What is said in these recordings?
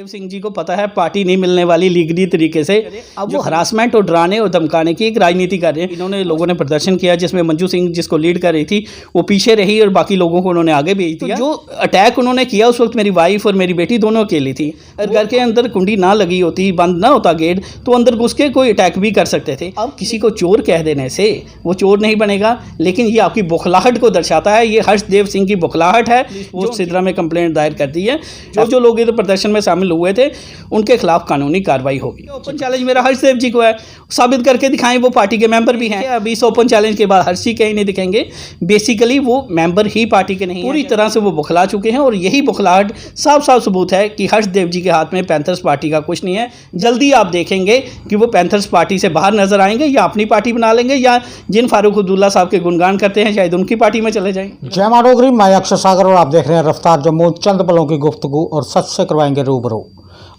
हर्षदेव सिंह जी को पता है पार्टी नहीं मिलने वाली लीगली तरीके से। अब वो हरासमेंट और डराने और धमकाने की एक राजनीति कर रहे हैं। इन्होंने लोगों ने प्रदर्शन किया जिसमें मंजू सिंह जिसको लीड कर रही थी वो पीछे रही और बाकी लोगों को उन्होंने आगे भेज दिया। जो अटैक उन्होंने किया उस वक्त मेरी वाइफ और मेरी बेटी दोनों अकेली थी। अगर घर के अंदर कुंडी ना लगी होती, बंद ना होता गेट, तो अंदर घुस के कोई अटैक भी कर सकते थे। अब किसी को चोर कह देने से वो चोर नहीं बनेगा, लेकिन ये आपकी बौखलाहट को दर्शाता है। ये हर्षदेव सिंह की बौखलाहट है। वो सिद्रा में कंप्लेंट दायर कर दी है। जो लोग इधर प्रदर्शन में शामिल हुए थे उनके खिलाफ कानूनी कार्रवाई होगी। ओपन चैलेंज मेरा हर्षदेव जी को है, साबित करके दिखाएं वो पार्टी के मेंबर भी हैं। अभी इस ओपन चैलेंज के बाद हर्ष जी कहीं नहीं दिखेंगे। बेसिकली वो मेंबर ही पार्टी के नहीं, पूरी तरह से वो बौखला चुके हैं और यही बौखलाहट साफ साफ सबूत है कि हर्षदेव जी के हाथ में पैंथर्स पार्टी का कुछ नहीं है। जल्दी आप देखेंगे कि वो पैंथर्स पार्टी से बाहर नजर आएंगे या अपनी पार्टी बना लेंगे या जिन फारूक अब्दुल्ला साहब के गुणगान करते हैं शायद उनकी पार्टी में चले जाएं। जय मां डोगरी, मैं अक्षर सागर और आप देख रहे हैं रफ्तार जम्मू। चंद पलों की गुफ्तगू और सच से करवाएंगे रूबरू।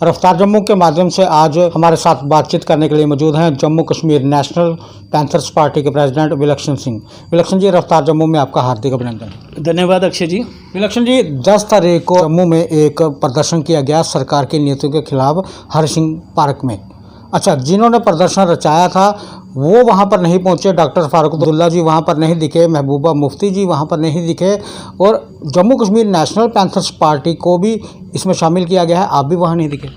रफ्तार जम्मू के माध्यम से आज हमारे साथ बातचीत करने के लिए मौजूद हैं Jammu Kashmir national panthers party के प्रेसिडेंट विलक्षण सिंह। विलक्षण जी, रफ्तार जम्मू में आपका हार्दिक अभिनंदन। धन्यवाद अक्षय जी। विलक्षण जी, 10 तारीख को जम्मू में एक प्रदर्शन किया गया सरकार की नीतियों के खिलाफ हरि सिंह पार्क में। अच्छा, जिन्होंने प्रदर्शन रचाया था वो वहाँ पर नहीं पहुँचे, डॉक्टर फारूक अब्दुल्ला जी वहाँ पर नहीं दिखे, महबूबा मुफ्ती जी वहाँ पर नहीं दिखे और Jammu Kashmir national panthers party को भी इसमें शामिल किया गया है, आप भी वहाँ नहीं दिखे।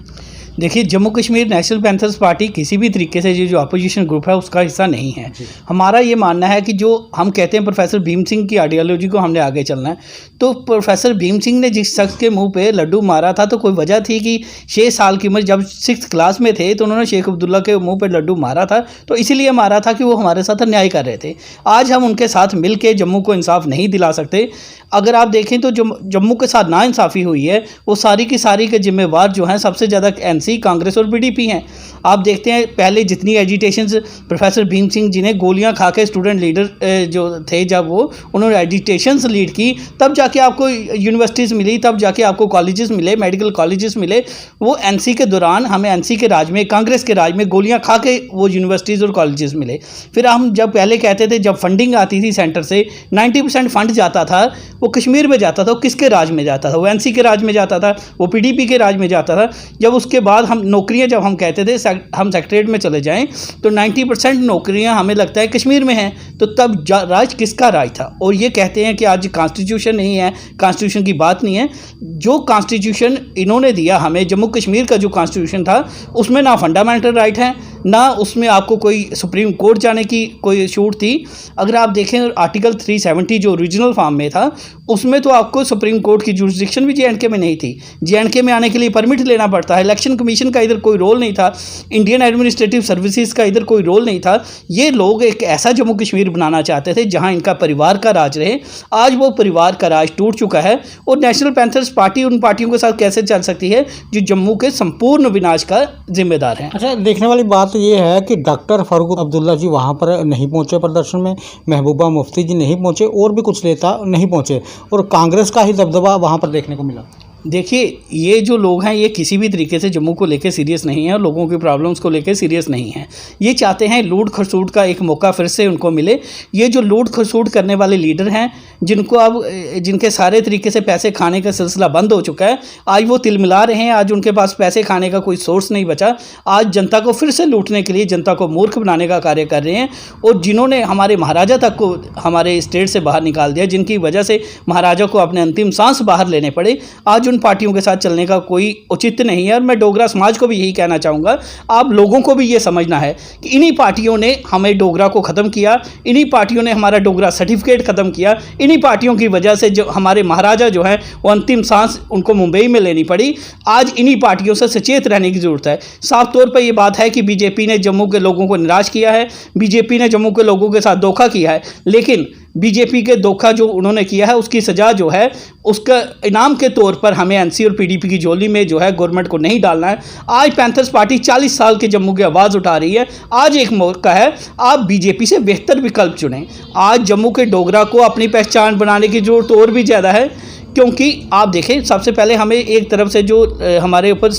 देखिए, Jammu Kashmir national panthers party किसी भी तरीके से जो अपोजिशन ग्रुप है उसका हिस्सा नहीं है। हमारा ये मानना है कि जो हम कहते हैं प्रोफेसर भीम सिंह की आइडियोलॉजी को हमने आगे चलना है, तो प्रोफेसर भीम सिंह ने जिस शख्स के मुंह पे लड्डू मारा था तो कोई वजह थी कि 6 साल की उम्र जब 6th क्लास में थे तो उन्होंने शेख अब्दुल्ला के मुँह पर लड्डू मारा था, तो इसीलिए मारा था कि वो हमारे साथ अन्याय कर रहे थे। आज हम उनके साथ मिल के जम्मू को इंसाफ नहीं दिला सकते। अगर आप देखें तो जो जम्मू के साथ नाइंसाफ़ी हुई है वो सारी की सारी के जिम्मेवार जो हैं सबसे ज़्यादा एनसी, कांग्रेस और पीडीपी हैं। आप देखते हैं पहले जितनी एजिटेशंस प्रोफेसर भीम सिंह जिन्हें गोलियां खा के स्टूडेंट लीडर जो थे, जब वो उन्होंने एजिटेशंस लीड की तब जाके आपको यूनिवर्सिटीज़ मिली, तब जाके आपको कॉलेजेस मिले, मेडिकल कॉलेजेस मिले। वो एनसी के दौरान हमें एनसी के राज में, कांग्रेस के राज में गोलियाँ खा के वो यूनिवर्सिटीज़ और कॉलेजेस मिले। फिर हम जब पहले कहते थे जब फंडिंग आती थी सेंटर से 90% फंड जाता था वो कश्मीर में जाता था, वो किसके राज में जाता था? वो एनसी के राज में जाता था, वो पीडीपी के राज में जाता था। जब उसके बाद हम नौकरियां, जब हम कहते थे हम सेक्रेटरीट में चले जाएं तो 90% नौकरियां हमें लगता है कश्मीर में हैं, तो तब राज किसका राज था? और ये कहते हैं कि आज कॉन्स्टिट्यूशन नहीं है, कॉन्स्टिट्यूशन की बात नहीं है। जो कॉन्स्टिट्यूशन इन्होंने दिया हमें, जम्मू कश्मीर का जो कॉन्स्टिट्यूशन था उसमें ना फंडामेंटल राइट है, ना उसमें आपको कोई सुप्रीम कोर्ट जाने की कोई छूट थी। अगर आप देखें आर्टिकल 370 जो ओरिजिनल फॉर्म में था उसमें तो आपको सुप्रीम कोर्ट की जुरिस्डिक्शन भी जे.एंड.के में नहीं थी। जे.एंड.के में आने के लिए परमिट लेना पड़ता है। इलेक्शन कमीशन का इधर कोई रोल नहीं था, इंडियन एडमिनिस्ट्रेटिव सर्विसेज का इधर कोई रोल नहीं था। ये लोग एक ऐसा जम्मू कश्मीर बनाना चाहते थे जहां इनका परिवार का राज रहे। आज वो परिवार का राज टूट चुका है और नेशनल पैंथर्स पार्टी उन पार्टियों के साथ कैसे चल सकती है जो जम्मू के संपूर्ण विनाश का जिम्मेदार है। अच्छा, देखने वाली बात ये है कि डॉक्टर फारूक अब्दुल्ला जी वहाँ पर नहीं पहुँचे प्रदर्शन में, महबूबा मुफ्ती जी नहीं पहुँचे और भी कुछ नेता नहीं पहुँचे और कांग्रेस का ही दबदबा वहाँ पर देखने को मिला। देखिए, ये जो लोग हैं ये किसी भी तरीके से जम्मू को लेकर सीरियस नहीं है और लोगों की प्रॉब्लम्स को लेकर सीरियस नहीं है। ये चाहते हैं लूट खसूट का एक मौका फिर से उनको मिले। ये जो लूट खसूट करने वाले लीडर हैं जिनको अब जिनके सारे तरीके से पैसे खाने का सिलसिला बंद हो चुका है, आज वो तिलमिला रहे हैं। आज उनके पास पैसे खाने का कोई सोर्स नहीं बचा। आज जनता को फिर से लूटने के लिए, जनता को मूर्ख बनाने का कार्य कर रहे हैं। और जिन्होंने हमारे महाराजा तक को हमारे स्टेट से बाहर निकाल दिया, जिनकी वजह से महाराजा को अपने अंतिम सांस बाहर लेने पड़े, आज पार्टियों के साथ चलने का कोई औचित्य नहीं है। और मैं डोगरा समाज को भी यही कहना चाहूँगा, आप लोगों को भी ये समझना है कि इन्हीं पार्टियों ने हमें डोगरा को ख़त्म किया, इन्हीं पार्टियों ने हमारा डोगरा सर्टिफिकेट ख़त्म किया, इन्हीं पार्टियों की वजह से जो हमारे महाराजा जो हैं वो अंतिम सांस उनको मुंबई में लेनी पड़ी। आज इन्हीं पार्टियों से सचेत रहने की ज़रूरत है। साफ तौर पर यह बात है कि बीजेपी ने जम्मू के लोगों को निराश किया है, बीजेपी ने जम्मू के लोगों के साथ धोखा किया है, लेकिन बीजेपी के धोखा जो उन्होंने किया है उसकी सज़ा जो है उसका इनाम के तौर पर हमें एनसी और पीडीपी की झोली में जो है गवर्नमेंट को नहीं डालना है। आज पैंथर्स पार्टी 40 साल के जम्मू की आवाज़ उठा रही है। आज एक मौका है, आप बीजेपी से बेहतर विकल्प चुनें। आज जम्मू के डोगरा को अपनी पहचान बनाने की ज़रूरत और भी ज़्यादा है। क्योंकि आप देखें सबसे पहले हमें एक तरफ से जो हमारे ऊपर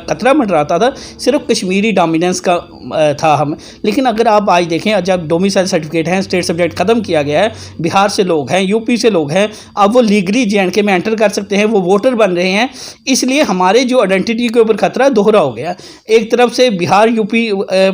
खतरा मंडराता था सिर्फ कश्मीरी डोमिनेंस का था हम, लेकिन अगर आप आज देखें जब डोमिसाइल सर्टिफिकेट हैं, स्टेट सब्जेक्ट ख़त्म किया गया है, बिहार से लोग हैं, यूपी से लोग हैं, अब वो लीगली JNK में एंटर कर सकते हैं, वो वोटर बन रहे हैं। इसलिए हमारे जो आइडेंटिटी के ऊपर खतरा दोहरा हो गया। एक तरफ से बिहार, यूपी,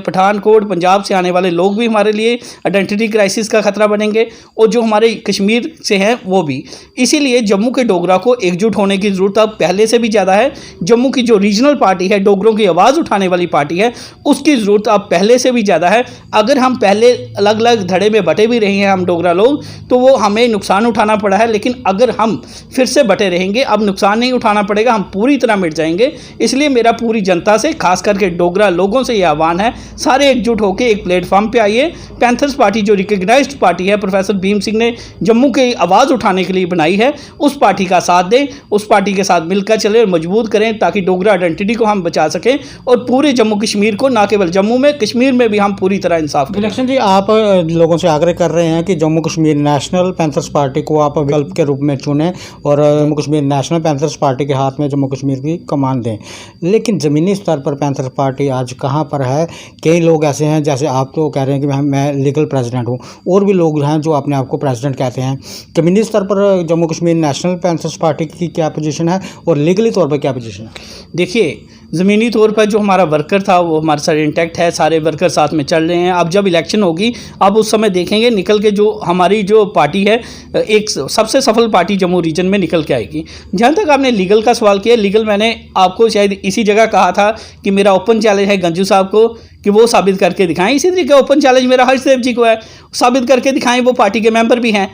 पठानकोट, पंजाब से आने वाले लोग भी हमारे लिए आइडेंटिटी क्राइसिस का खतरा बनेंगे, और जो हमारे कश्मीर से हैं वो भी। इसीलिए जम्मू के डोगरा को एकजुट होने की ज़रूरत अब पहले से भी ज़्यादा है। जम्मू की जो रीजनल पार्टी है, डोगरों की आवाज़ उठाने वाली पार्टी है, उसकी ज़रूरत अब पहले से भी ज़्यादा है। अगर हम पहले अलग अलग धड़े में बटे भी रहे हैं हम डोगरा लोग, तो वो हमें नुकसान उठाना पड़ा है, लेकिन अगर हम फिर से बटे रहेंगे अब नुकसान नहीं उठाना पड़ेगा, हम पूरी तरह मिट जाएंगे। इसलिए मेरा पूरी जनता से, खास करके डोगरा लोगों से ये आह्वान है, सारे एकजुट होकर एक प्लेटफॉर्म पे आइए। पैंथर्स पार्टी जो रिकग्नाइज्ड पार्टी है, प्रोफेसर भीम सिंह ने जम्मू की आवाज़ उठाने के लिए बनाई है, उस पार्टी का साथ दें, उस पार्टी के साथ मिलकर चलें और मजबूत करें, ताकि डोगरा आइडेंटिटी को हम बचा सकें और पूरे जम्मू कश्मीर को, ना केवल जम्मू में, कश्मीर में भी हम पूरी तरह इंसाफ करें। विलक्षण जी, आप लोगों से आग्रह कर रहे हैं कि Jammu Kashmir national panthers party को आप विकल्प के रूप में चुनें और Jammu Kashmir national panthers party के हाथ में जम्मू कश्मीर की कमान दें, लेकिन ज़मीनी स्तर पर पैंथर्स पार्टी आज कहाँ पर है? कई लोग ऐसे हैं, जैसे आप तो कह रहे हैं कि मैं लीगल प्रेसिडेंट हूँ, और भी लोग हैं जो अपने आप को प्रेसिडेंट कहते हैं। ज़मीनी स्तर पर Jammu Kashmir national panthers party की क्या पोजीशन है और लीगली तौर पर क्या पोजीशन है? देखिए, ज़मीनी तौर पर जो हमारा वर्कर था वो हमारे साथ इंटैक्ट है, सारे वर्कर साथ में चल रहे हैं। अब जब इलेक्शन होगी, अब उस समय देखेंगे निकल के जो हमारी जो पार्टी है, एक सबसे सफल पार्टी जम्मू रीजन में निकल के आएगी। जहाँ तक आपने लीगल का सवाल किया, लीगल मैंने आपको शायद इसी जगह कहा था कि मेरा ओपन चैलेंज है गंजू साहब को कि वो साबित करके दिखाएं। इसी तरीके ओपन चैलेंज मेरा हर्षदेव जी को है, साबित करके दिखाएं, वो पार्टी के मेंबर भी हैं।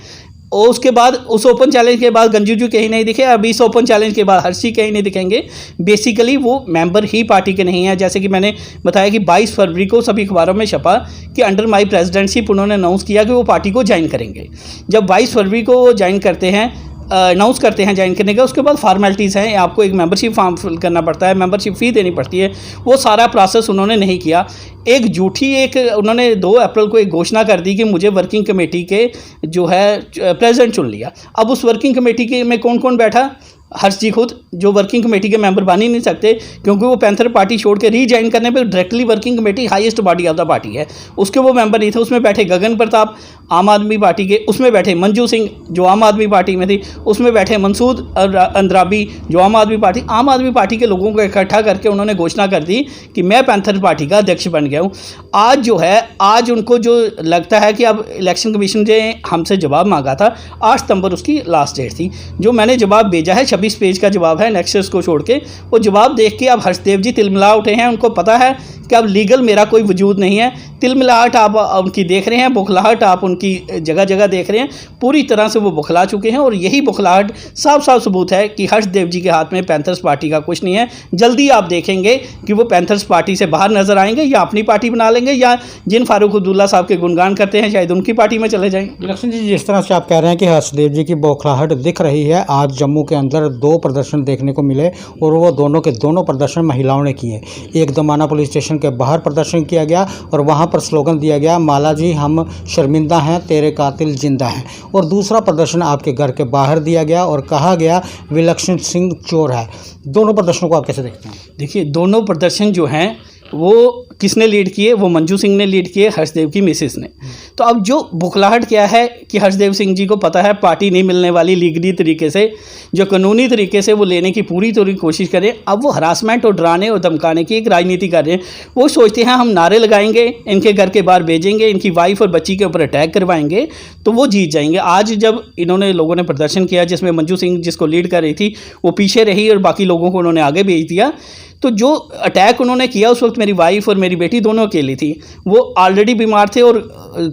और उसके बाद उस ओपन चैलेंज के बाद गंजू जी कहीं नहीं दिखे, अभी इस ओपन चैलेंज के बाद हर्षी कहीं नहीं दिखेंगे। बेसिकली वो मेंबर ही पार्टी के नहीं हैं। जैसे कि मैंने बताया कि 22 फरवरी को सभी अखबारों में छपा कि अंडर माई प्रेसिडेंटशिप उन्होंने अनाउंस किया कि वो पार्टी को ज्वाइन करेंगे। जब 22 फरवरी को वो ज्वाइन करते हैं, अनाउंस करते हैं ज्वाइन करने का, उसके बाद फॉर्मेलिटीज़ हैं, आपको एक मेंबरशिप फॉर्म फिल करना पड़ता है, मेंबरशिप फ़ी देनी पड़ती है, वो सारा प्रोसेस उन्होंने नहीं किया। एक झूठी उन्होंने 2 अप्रैल को एक घोषणा कर दी कि मुझे वर्किंग कमेटी के जो है प्रेसिडेंट चुन लिया। अब उस वर्किंग कमेटी के में कौन कौन बैठा? हर्ष जी खुद, जो वर्किंग कमेटी के मेंबर बन ही नहीं सकते, क्योंकि वो पैंथर पार्टी छोड़ के रीज्वाइन करने पे directly working committee highest body of the party है, उसके वो मेंबर नहीं थे। उसमें बैठे गगन प्रताप आम आदमी पार्टी के, उसमें बैठे मंजू सिंह जो आम आदमी पार्टी में थी, उसमें बैठे मनसूद अंद्राबी जो आम आदमी पार्टी के लोगों को इकट्ठा करके उन्होंने घोषणा कर दी कि मैं पैंथर पार्टी का अध्यक्ष बन गया हूँ। आज जो है, आज उनको जो लगता है कि अब इलेक्शन कमीशन ने हमसे जवाब मांगा था, 8 सितंबर उसकी लास्ट डेट थी, जो मैंने जवाब भेजा है 26 पेज का जवाब है नेक्सस को छोड़ के। वो जवाब देख के अब हर्षदेव जी तिलमिला उठे हैं, उनको पता है कि अब लीगल मेरा कोई वजूद नहीं है। तिलमिलाहट आप उनकी देख रहे हैं, बुखलाहट आप उनकी जगह जगह देख रहे हैं, पूरी तरह से वो बुखला चुके हैं। और यही बुखलाहट साफ साफ सबूत है कि हर्षदेव जी के हाथ में पैंथर्स पार्टी का कुछ नहीं है। जल्दी आप देखेंगे कि वो पैंथर्स पार्टी से बाहर नजर आएंगे, या अपनी पार्टी बना लेंगे, या जिन फारूक अब्दुल्ला साहब के गुणगान करते हैं शायद उनकी पार्टी में चले जाएंगे। विलक्षण जी, जिस तरह से आप कह रहे हैं कि हर्षदेव जी की बौखलाहट दिख रही है, आज जम्मू के अंदर 2 प्रदर्शन देखने को मिले और वो दोनों के दोनों प्रदर्शन महिलाओं ने किए। एक दमाना पुलिस स्टेशन के बाहर प्रदर्शन किया गया और वहाँ पर स्लोगन दिया गया, माला जी हम शर्मिंदा हैं, तेरे कातिल जिंदा हैं। और दूसरा प्रदर्शन आपके घर के बाहर दिया गया और कहा गया विलक्षण सिंह चोर है। दोनों प्रदर्शनों को आप कैसे देखते हैं? देखिए, दोनों प्रदर्शन जो हैं वो किसने लीड किए? वो मंजू सिंह ने लीड किए, हर्षदेव की मिसेस ने। तो अब जो बुखलाहट क्या है कि हर्षदेव सिंह जी को पता है पार्टी नहीं मिलने वाली लीगली तरीके से, जो कानूनी तरीके से वो लेने की पूरी कोशिश करें। अब वो हरासमेंट और डराने और धमकाने की एक राजनीति कर रहे हैं। वो सोचते हैं हम नारे लगाएंगे, इनके घर के बाहर भेजेंगे, इनकी वाइफ और बच्ची के ऊपर अटैक करवाएंगे तो वो जीत जाएंगे। आज जब इन्होंने लोगों ने प्रदर्शन किया जिसमें मंजू सिंह जिसको लीड कर रही थी वो पीछे रही और बाकी लोगों को उन्होंने आगे भेज दिया, तो जो अटैक उन्होंने किया उस वक्त मेरी वाइफ और मेरी बेटी दोनों अकेली थी। वो ऑलरेडी बीमार थे और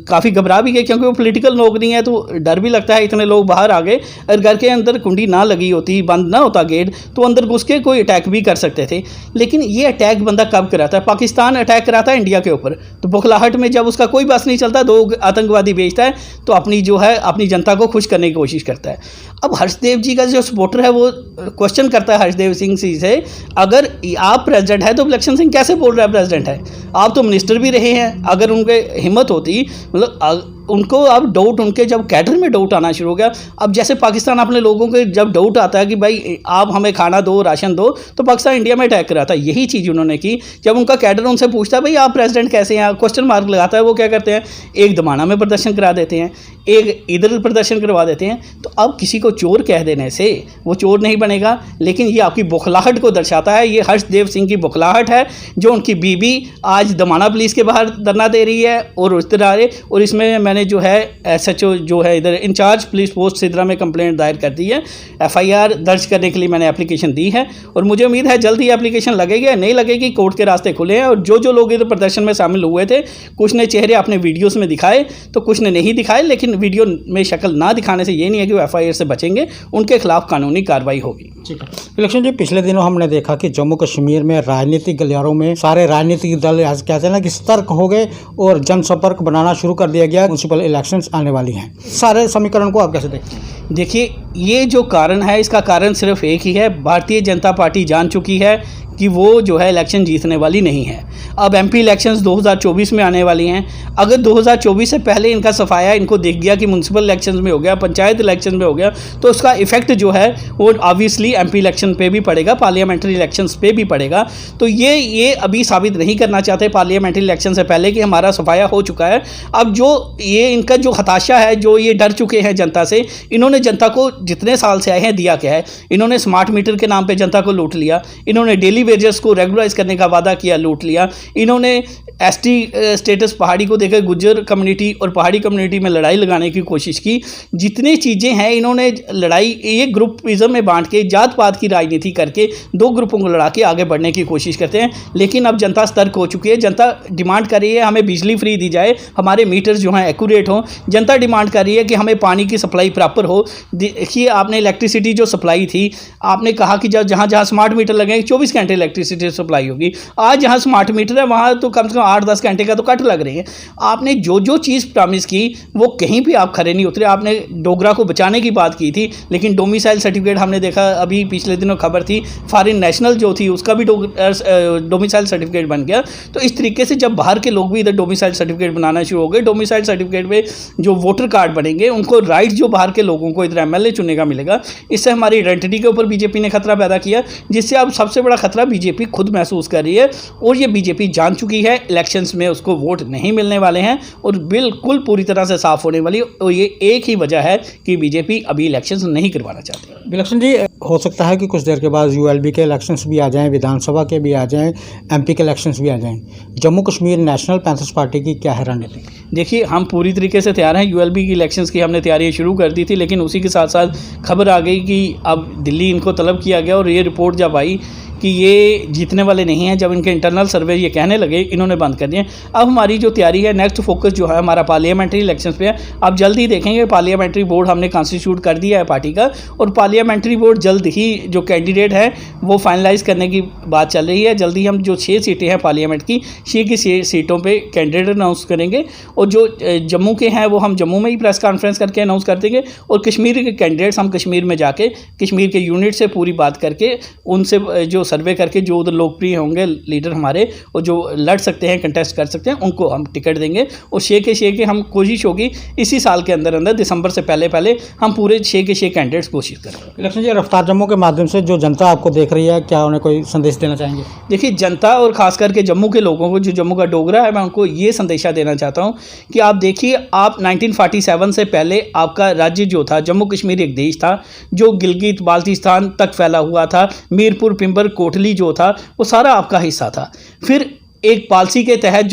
काफ़ी घबरा भी गए, क्योंकि वो पॉलिटिकल लोग नहीं है तो डर भी लगता है। इतने लोग बाहर आ गए, अगर घर के अंदर कुंडी ना लगी होती, बंद ना होता गेट, तो अंदर घुस के कोई अटैक भी कर सकते थे। लेकिन ये अटैक बंदा कब कराता है? पाकिस्तान अटैक कराता है इंडिया के ऊपर। तो बुखलाहट में जब उसका कोई बस नहीं चलता, 2 आतंकवादी भेजता है तो अपनी जो है अपनी जनता को खुश करने की कोशिश करता है। अब हर्षदेव जी का जो सपोर्टर है वो क्वेश्चन करता है हर्षदेव सिंह से, अगर आप प्रेसिडेंट है तो विलक्षण सिंह कैसे बोल रहा है प्रेसिडेंट है? आप तो मिनिस्टर भी रहे हैं। अगर उनके हिम्मत होती, मतलब उनको अब डाउट, उनके जब कैडर में डाउट आना शुरू हो गया, अब जैसे पाकिस्तान अपने लोगों के जब डाउट आता है कि भाई आप हमें खाना दो, राशन दो, तो पाकिस्तान इंडिया में अटैक कराता है। यही चीज़ उन्होंने की। जब उनका कैडर उनसे पूछता है भाई आप प्रेसिडेंट कैसे हैं, क्वेश्चन मार्क लगाता है, वो क्या करते हैं, एक दमाना में प्रदर्शन करा देते हैं, एक इधर प्रदर्शन करवा देते हैं। तो अब किसी को चोर कह देने से वो चोर नहीं बनेगा, लेकिन ये आपकी बौखलाहट को दर्शाता है। ये हर्षदेव सिंह की बौखलाहट है, जो उनकी बीबी आज दमाना पुलिस के बाहर धरना दे रही है और उस तरह। और इसमें मैंने जो है SHO जो है इधर इंचार्ज पुलिस पोस्ट सिद्रा में कंप्लेंट दायर कर दी है। FIR दर्ज करने के लिए मैंने एप्लीकेशन दी है और मुझे उम्मीद है जल्द ही एप्लीकेशन लगेगी या नहीं लगेगी, कोर्ट के रास्ते खुले हैं। और जो लोग इधर प्रदर्शन में शामिल हुए थे, कुछ ने चेहरे अपने वीडियोस में दिखाए तो कुछ ने नहीं दिखाए, लेकिन वीडियो में शक्ल ना दिखाने से ये नहीं है कि वो FIR से बचेंगे, उनके खिलाफ कानूनी कार्रवाई होगी। ठीक है विलक्षण जी, पिछले दिनों हमने देखा कि जम्मू कश्मीर में राजनीतिक गलियारों में सारे राजनीतिक दल कहते हैं ना कि सतर्क हो गए और जनसंपर्क बनाना शुरू कर दिया गया। म्युनिसिपल इलेक्शंस आने वाली हैं, सारे समीकरण को आप कैसे देखते हैं? देखिए, ये जो कारण है, इसका कारण सिर्फ एक ही है। भारतीय जनता पार्टी जान चुकी है कि वो जो है इलेक्शन जीतने वाली नहीं है। अब MP इलेक्शंस 2024 में आने वाली हैं। अगर 2024 से पहले इनका सफाया इनको दिख गया कि म्युनिसिपल इलेक्शंस में हो गया, पंचायत इलेक्शन में हो गया, तो उसका इफेक्ट जो है वो ऑब्वियसली MP इलेक्शन पे भी पड़ेगा, पार्लियामेंट्री इलेक्शंस पे भी पड़ेगा। तो ये अभी साबित नहीं करना चाहते पार्लियामेंट्री इलेक्शन से पहले कि हमारा सफाया हो चुका है। अब जो ये इनका जो हताशा है, जो ये डर चुके हैं जनता से, इन्होंने जनता को जितने साल से आए हैं दिया क्या है? इन्होंने स्मार्ट मीटर के नाम पर जनता को लूट लिया, इन्होंने डेली वेजेस को रेगुलराइज करने का वादा किया, लूट लिया। इन्होंने ST स्टेटस पहाड़ी को देकर गुज्जर कम्युनिटी और पहाड़ी कम्युनिटी में लड़ाई लगाने की कोशिश की। जितनी चीज़ें हैं इन्होंने लड़ाई ये ग्रुपिज्म में बांट के, जात पात की राजनीति करके दो ग्रुपों को लड़ा के आगे बढ़ने की कोशिश करते हैं। लेकिन अब जनता सतर्क हो चुकी है। जनता डिमांड कर रही है हमें बिजली फ्री दी जाए, हमारे मीटर जो हैं एक्यूरेट हों। जनता डिमांड कर रही है कि हमें पानी की सप्लाई प्रॉपर हो। देखिए, आपने इलेक्ट्रिसिटी जो सप्लाई थी, आपने कहा कि जहाँ जहाँ स्मार्ट मीटर लगेंगे 24 घंटे इलेक्ट्रिसिटी सप्लाई होगी। आज जहाँ स्मार्ट मीटर है वहाँ तो कम से कम 8-10 घंटे का तो कट लग रही है। आपने जो चीज़ प्रॉमिस की वो कहीं भी आप खरे नहीं उतरे। आपने डोगरा को बचाने की बात की थी, लेकिन डोमिसाइल सर्टिफिकेट हमने देखा, अभी पिछले दिनों खबर थी, फॉरेन नेशनल जो थी उसका भी डोमिसाइल सर्टिफिकेट बन गया। तो इस तरीके से जब बाहर के लोग भी इधर डोमिसाइल सर्टिफिकेट बनाना शुरू हो गए, डोमिसाइल सर्टिफिकेट में जो वोटर कार्ड बनेंगे उनको राइट जो बाहर के लोगों को इधर MLA चुनने का मिलेगा। इससे हमारी आइडेंटिटी के ऊपर बीजेपी ने खतरा पैदा किया, जिससे अब सबसे बड़ा खतरा बीजेपी खुद महसूस कर रही है। और ये बीजेपी जान चुकी है इलेक्शंस में उसको वोट नहीं मिलने वाले हैं और बिल्कुल पूरी तरह से साफ होने वाली। और ये एक ही वजह है कि बीजेपी अभी इलेक्शंस नहीं करवाना चाहती। विलक्षण जी, हो सकता है कि कुछ देर के बाद ULB के इलेक्शंस भी आ जाएं, विधानसभा के भी आ जाएं, MP के इलेक्शंस भी आ जाएं। Jammu Kashmir national panthers party की क्या है रणनीति? देखिए, हम पूरी तरीके से तैयार हैं। ULB की इलेक्शंस की हमने तैयारियां शुरू कर दी थी, लेकिन उसी के साथ साथ खबर आ गई कि अब दिल्ली इनको तलब किया गया और ये रिपोर्ट जब आई कि ये जीतने वाले नहीं हैं, जब इनके इंटरनल सर्वे ये कहने लगे, इन्होंने बंद कर दिए। अब हमारी जो तैयारी है, नेक्स्ट फोकस जो है हमारा पार्लियामेंट्री इलेक्शंस पे है। आप जल्द ही देखेंगे पार्लियामेंट्री बोर्ड हमने कॉन्स्टिट्यूट कर दिया है पार्टी का, और पार्लियामेंट्री बोर्ड जल्द ही जो कैंडिडेट है वो फाइनलाइज करने की बात चल रही है। जल्दी हम जो 6 सीटें हैं पार्लियामेंट की, 6 की सीटों पर कैंडिडेट अनाउंस करेंगे और जो जम्मू के हैं वो हम जम्मू में ही प्रेस कॉन्फ्रेंस करके अनाउंस कर देंगे। और कश्मीर के कैंडिडेट्स हम कश्मीर में जाके कश्मीर के यूनिट से पूरी बात करके उनसे जो सर्वे करके जो उधर लोकप्रिय होंगे लीडर हमारे और जो लड़ सकते हैं, कंटेस्ट कर सकते हैं, उनको हम टिकट देंगे। और 6 के हम कोशिश होगी इसी साल के अंदर दिसंबर से पहले हम पूरे 6 के 6 कैंडिडेट्स कोशिश करेंगे। इलेक्शन जी, रफ्तार जम्मू के माध्यम से जो जनता आपको देख रही है, क्या उन्हें कोई संदेश देना चाहेंगे? देखिए, जनता और खास करके जम्मू के लोगों को, जो जम्मू का डोगरा है, मैं उनको ये संदेशा देना चाहता हूँ कि आप देखिए, आप 1947 से पहले आपका राज्य जो था जम्मू कश्मीर एक देश था जो गिलगित बाल्टिस्तान तक फैला हुआ था। मीरपुर, पिंबर, कोटली जो था वो सारा आपका हिस्सा था। फिर एक पॉलिसी के तहत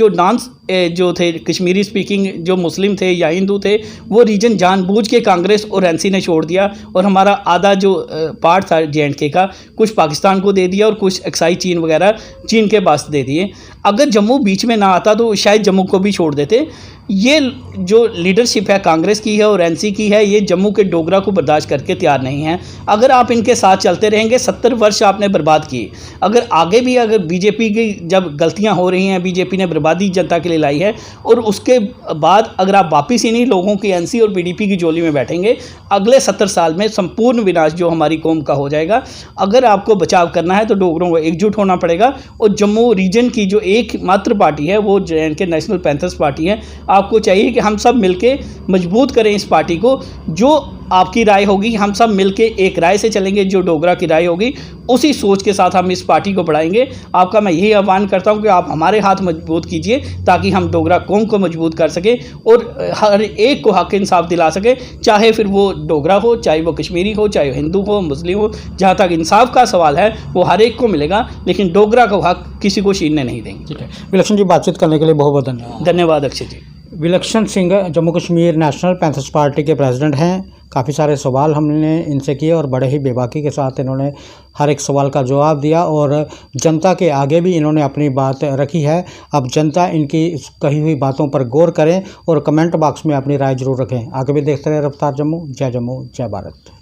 जो थे कश्मीरी स्पीकिंग जो मुस्लिम थे या हिंदू थे, वो रीजन जानबूझ के कांग्रेस और NC ने छोड़ दिया और हमारा आधा जो पार्ट था J&K का, कुछ पाकिस्तान को दे दिया और कुछ एक्साइज चीन वगैरह चीन के पास दे दिए। अगर जम्मू बीच में ना आता तो शायद जम्मू को भी छोड़ देते। ये जो लीडरशिप है कांग्रेस की है और NC की है, ये जम्मू के डोगरा को बर्दाश्त करके तैयार नहीं है। अगर आप इनके साथ चलते रहेंगे, 70 वर्ष आपने बर्बाद किए। अगर आगे भी अगर बीजेपी की जब गलतियां हो रही हैं, बीजेपी ने बर्बादी जनता के लिए लिए लाई है, और उसके बाद अगर आप वापिस इन्हीं लोगों की एनसी और पीडीपी की झोली में बैठेंगे, अगले 70 साल में संपूर्ण विनाश जो हमारी कौम का हो जाएगा। अगर आपको बचाव करना है तो डोगरों को एकजुट होना पड़ेगा, और जम्मू रीजन की जो एकमात्र पार्टी है वो JNK नेशनल पैंथर्स पार्टी है। आपको चाहिए कि हम सब मिलके मजबूत करें इस पार्टी को। जो आपकी राय होगी, हम सब मिलके एक राय से चलेंगे, जो डोगरा की राय होगी उसी सोच के साथ हम इस पार्टी को बढ़ाएंगे। आपका मैं यही आह्वान करता हूं कि आप हमारे हाथ मजबूत कीजिए ताकि हम डोगरा कौम को मजबूत कर सकें और हर एक को हक इंसाफ दिला सके, चाहे फिर वो डोगरा हो, चाहे वो कश्मीरी हो, चाहे हिंदू हो, मुस्लिम हो। जहाँ तक इंसाफ का सवाल है वो हर एक को मिलेगा, लेकिन डोगरा का हक किसी को छीनने नहीं देंगे। ठीक है, विलक्षण जी, बातचीत करने के लिए बहुत बहुत धन्यवाद। धन्यवाद अक्षय जी। विलक्षण Singh Jammu Kashmir national panthers party के प्रेसिडेंट हैं। काफ़ी सारे सवाल हमने इनसे किए और बड़े ही बेबाकी के साथ इन्होंने हर एक सवाल का जवाब दिया और जनता के आगे भी इन्होंने अपनी बात रखी है। अब जनता इनकी कही हुई बातों पर गौर करें और कमेंट बॉक्स में अपनी राय जरूर रखें। आगे भी देखते रहे रफ्तार जम्मू। जय भारत।